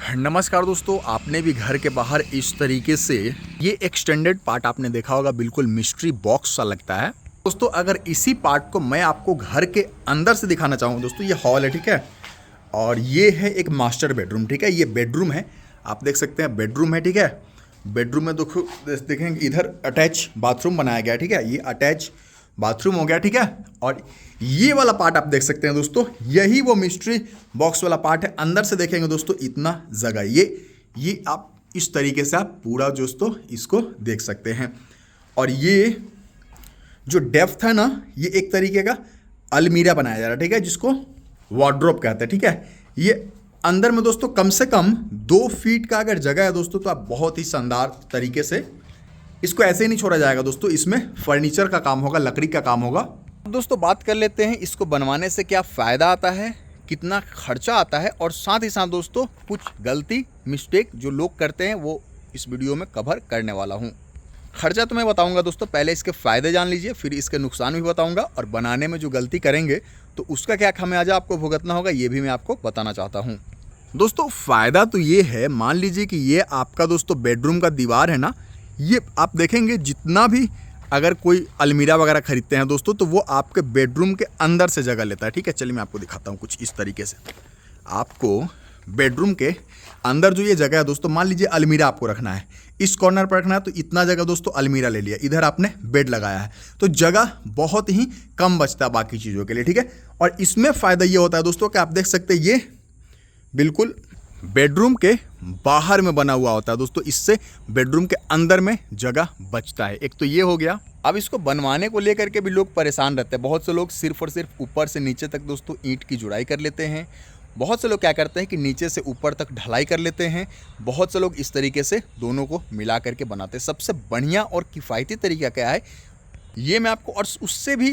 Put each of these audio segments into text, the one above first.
नमस्कार दोस्तों, आपने भी घर के बाहर इस तरीके से ये एक्सटेंडेड पार्ट आपने देखा होगा, बिल्कुल मिस्ट्री बॉक्स सा लगता है दोस्तों। अगर इसी पार्ट को मैं आपको घर के अंदर से दिखाना चाहूँ दोस्तों, ये हॉल है, ठीक है, और ये है एक मास्टर बेडरूम, ठीक है। ये बेडरूम है, आप देख सकते हैं बेडरूम है, ठीक है। बेडरूम में देखो, देखेंगे इधर अटैच बाथरूम बनाया गया है, ठीक है। ये अटैच बाथरूम हो गया, ठीक है। और ये वाला पार्ट आप देख सकते हैं दोस्तों, यही वो मिस्ट्री बॉक्स वाला पार्ट है। अंदर से देखेंगे दोस्तों, इतना जगह ये आप इस तरीके से आप पूरा दोस्तों इसको देख सकते हैं। और ये जो डेप्थ है ना, ये एक तरीके का अलमीरा बनाया जा रहा है, ठीक है, जिसको वार्डरोब कहते हैं, ठीक है। ये अंदर में दोस्तों कम से कम 2 फीट का अगर जगह है दोस्तों, तो आप बहुत ही शानदार तरीके से इसको ऐसे ही नहीं छोड़ा जाएगा दोस्तों, इसमें फर्नीचर का काम होगा, लकड़ी का काम होगा। दोस्तों बात कर लेते हैं इसको बनवाने से क्या फ़ायदा आता है, कितना खर्चा आता है, और साथ ही साथ दोस्तों कुछ गलती मिस्टेक जो लोग करते हैं वो इस वीडियो में कवर करने वाला हूँ। खर्चा तो मैं बताऊंगा दोस्तों, पहले इसके फ़ायदे जान लीजिए, फिर इसके नुकसान भी बताऊंगा, और बनाने में जो गलती करेंगे तो उसका क्या खामियाजा आपको भुगतना होगा ये भी मैं आपको बताना चाहता हूँ। दोस्तों फ़ायदा तो ये है, मान लीजिए कि ये आपका दोस्तों बेडरूम का दीवार है ना, ये आप देखेंगे जितना भी अगर कोई अलमीरा वगैरह खरीदते हैं दोस्तों, तो वो आपके बेडरूम के अंदर से जगह लेता है, ठीक है। चलिए मैं आपको दिखाता हूँ कुछ इस तरीके से। आपको बेडरूम के अंदर जो ये जगह है दोस्तों, मान लीजिए अलमीरा आपको रखना है, इस कॉर्नर पर रखना है, तो इतना जगह दोस्तों अलमीरा ले लिया, इधर आपने बेड लगाया है, तो जगह बहुत ही कम बचता है बाकी चीज़ों के लिए, ठीक है। और इसमें फ़ायदा ये होता है दोस्तों कि आप देख सकते हैं ये बिल्कुल बेडरूम के बाहर में बना हुआ होता है दोस्तों, इससे बेडरूम के अंदर में जगह बचता है। एक तो ये हो गया। अब इसको बनवाने को लेकर के भी लोग परेशान रहते हैं। बहुत से लोग सिर्फ और सिर्फ ऊपर से नीचे तक दोस्तों ईंट की जुड़ाई कर लेते हैं। बहुत से लोग क्या करते हैं कि नीचे से ऊपर तक ढलाई कर लेते हैं। बहुत से लोग इस तरीके से दोनों को मिला करके बनाते हैं। सबसे बढ़िया और किफ़ायती तरीका क्या है ये मैं आपको, और उससे भी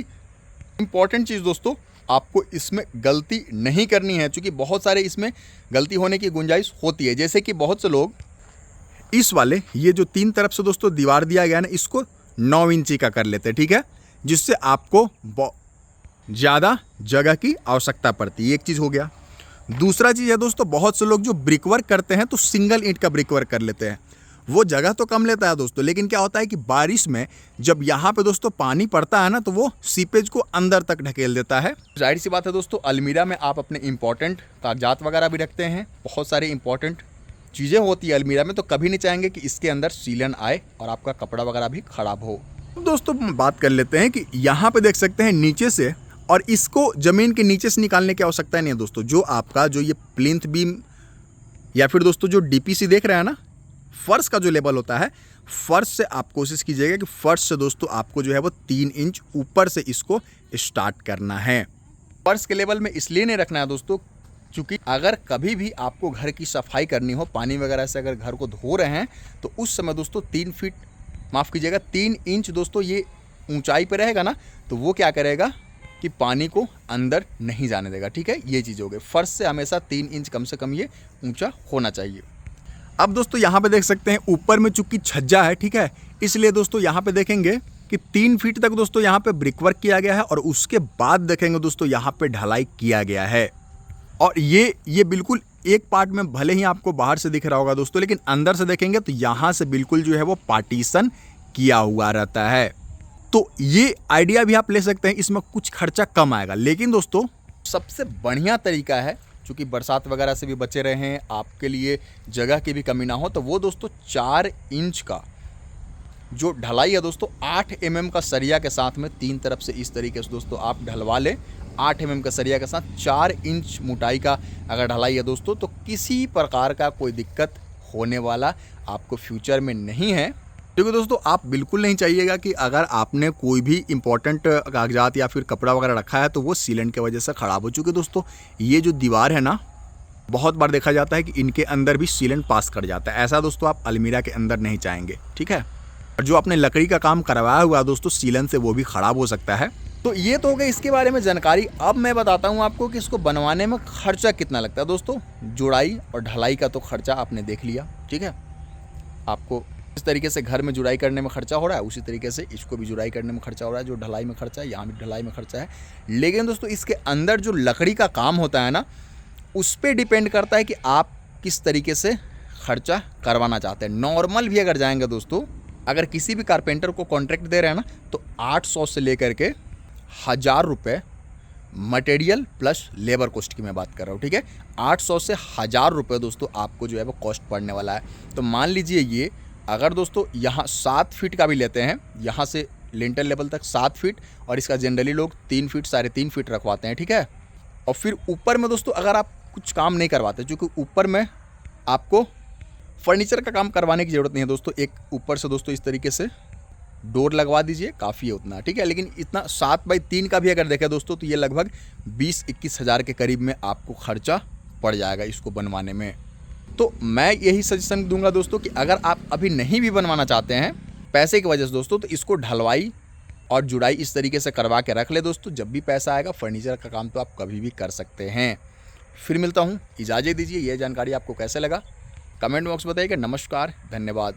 इम्पॉर्टेंट चीज़ दोस्तों, आपको इसमें गलती नहीं करनी है, क्योंकि बहुत सारे इसमें गलती होने की गुंजाइश होती है। जैसे कि बहुत से लोग इस वाले ये जो 3 तरफ से दोस्तों दीवार दिया गया है ना, इसको 9 इंची का कर लेते हैं, ठीक है, जिससे आपको ज़्यादा जगह की आवश्यकता पड़ती है। एक चीज़ हो गया। दूसरा चीज़ है दोस्तों, बहुत से लोग जो ब्रिक वर्क करते हैं तो सिंगल ईंट का ब्रिक वर्क कर लेते हैं। वो जगह तो कम लेता है दोस्तों, लेकिन क्या होता है कि बारिश में जब यहाँ पे दोस्तों पानी पड़ता है ना, तो वो सीपेज को अंदर तक ढकेल देता है। जाहिर सी बात है दोस्तों, अलमीरा में आप अपने इंपॉर्टेंट कागजात वगैरह भी रखते हैं, बहुत सारी इंपॉर्टेंट चीज़ें होती है अलमीरा में, तो कभी नहीं चाहेंगे कि इसके अंदर सीलन आए और आपका कपड़ा वगैरह भी ख़राब हो। दोस्तों बात कर लेते हैं कि यहाँ पे देख सकते हैं नीचे से, और इसको ज़मीन के नीचे से निकालने की आवश्यकता नहीं है दोस्तों। जो आपका जो ये प्लिंथ बीम या फिर दोस्तों जो डीपीसी देख रहे हैं ना, फर्श का जो लेवल होता है, फर्श से आप कोशिश कीजिएगा कि फर्श से दोस्तों आपको जो है वो 3 इंच ऊपर से इसको स्टार्ट करना है। फर्श के लेवल में इसलिए नहीं रखना है दोस्तों, क्योंकि अगर कभी भी आपको घर की सफाई करनी हो, पानी वगैरह से अगर घर को धो रहे हैं, तो उस समय दोस्तों 3 इंच दोस्तों ये ऊंचाई पे रहेगा ना, तो वो क्या करेगा कि पानी को अंदर नहीं जाने देगा, ठीक है। ये चीज़ हो गई। फर्श से हमेशा 3 इंच कम से कम ये ऊंचा होना चाहिए। अब दोस्तों यहाँ पे देख सकते हैं ऊपर में चूंकि छज्जा है, ठीक है, इसलिए दोस्तों यहाँ पे देखेंगे कि 3 फीट तक दोस्तों यहाँ पे ब्रिक वर्क किया गया है, और उसके बाद देखेंगे दोस्तों यहाँ पे ढलाई किया गया है। और ये बिल्कुल एक पार्ट में भले ही आपको बाहर से दिख रहा होगा दोस्तों, लेकिन अंदर से देखेंगे तो यहाँ से बिल्कुल जो है वो पार्टीशन किया हुआ रहता है। तो ये आइडिया भी आप ले सकते हैं, इसमें कुछ खर्चा कम आएगा। लेकिन दोस्तों सबसे बढ़िया तरीका है, चूँकि बरसात वगैरह से भी बचे रहे हैं, आपके लिए जगह की भी कमी ना हो, तो वो दोस्तों 4 इंच का जो ढलाई है दोस्तों, 8 mm का सरिया के साथ में 3 तरफ से इस तरीके से दोस्तों आप ढलवा लें। 8 mm का सरिया के साथ 4 इंच मोटाई का अगर ढलाई है दोस्तों, तो किसी प्रकार का कोई दिक्कत होने वाला आपको फ्यूचर में नहीं है। क्योंकि दोस्तों आप बिल्कुल नहीं चाहिएगा कि अगर आपने कोई भी इंपॉर्टेंट कागजात या फिर कपड़ा वगैरह रखा है तो वो सीलेंट की वजह से ख़राब हो। चुके दोस्तों ये जो दीवार है ना, बहुत बार देखा जाता है कि इनके अंदर भी सीलेंट पास कर जाता है। ऐसा दोस्तों आप अलमीरा के अंदर नहीं चाहेंगे, ठीक है। और जो आपने लकड़ी का काम करवाया हुआ है दोस्तों सीलन से, वो भी ख़राब हो सकता है। तो ये तो हो गई इसके बारे में जानकारी। अब मैं बताता हूँ आपको कि इसको बनवाने में खर्चा कितना लगता है। दोस्तों जुड़ाई और ढलाई का तो खर्चा आपने देख लिया, ठीक है। आपको इस तरीके से घर में जुड़ाई करने में खर्चा हो रहा है, उसी तरीके से इसको भी जुड़ाई करने में खर्चा हो रहा है। जो ढलाई में खर्चा है, यहाँ भी ढलाई में खर्चा है। लेकिन दोस्तों इसके अंदर जो लकड़ी का काम होता है ना, उस पर डिपेंड करता है कि आप किस तरीके से खर्चा करवाना चाहते हैं। नॉर्मल भी अगर जाएंगे दोस्तों, अगर किसी भी कारपेंटर को कॉन्ट्रैक्ट दे रहे हैं ना, तो 800 से लेकर के 1000 रुपये मटेरियल प्लस लेबर कॉस्ट की मैं बात कर रहा हूँ, ठीक है। 800 से 1000 रुपये दोस्तों आपको जो है वो कॉस्ट पड़ने वाला है। तो मान लीजिए ये अगर दोस्तों यहाँ 7 फीट का भी लेते हैं, यहाँ से लिंटर लेवल तक 7 फीट, और इसका जनरली लोग 3 फीट 3.5 फीट रखवाते हैं, ठीक है। और फिर ऊपर में दोस्तों अगर आप कुछ काम नहीं करवाते, क्योंकि ऊपर में आपको फर्नीचर का काम करवाने की ज़रूरत नहीं है दोस्तों, एक ऊपर से दोस्तों इस तरीके से डोर लगवा दीजिए, काफ़ी है उतना, ठीक है। लेकिन इतना 7x3 का भी अगर देखें दोस्तों, तो ये लगभग 20-21 हज़ार के करीब में आपको खर्चा पड़ जाएगा इसको बनवाने में। तो मैं यही सजेशन दूंगा दोस्तों कि अगर आप अभी नहीं भी बनवाना चाहते हैं पैसे की वजह से दोस्तों, तो इसको ढलवाई और जुड़ाई इस तरीके से करवा के रख ले दोस्तों। जब भी पैसा आएगा फर्नीचर का काम तो आप कभी भी कर सकते हैं। फिर मिलता हूँ, इजाज़त दीजिए। यह जानकारी आपको कैसे लगा कमेंट बॉक्स बताइएगा। नमस्कार, धन्यवाद।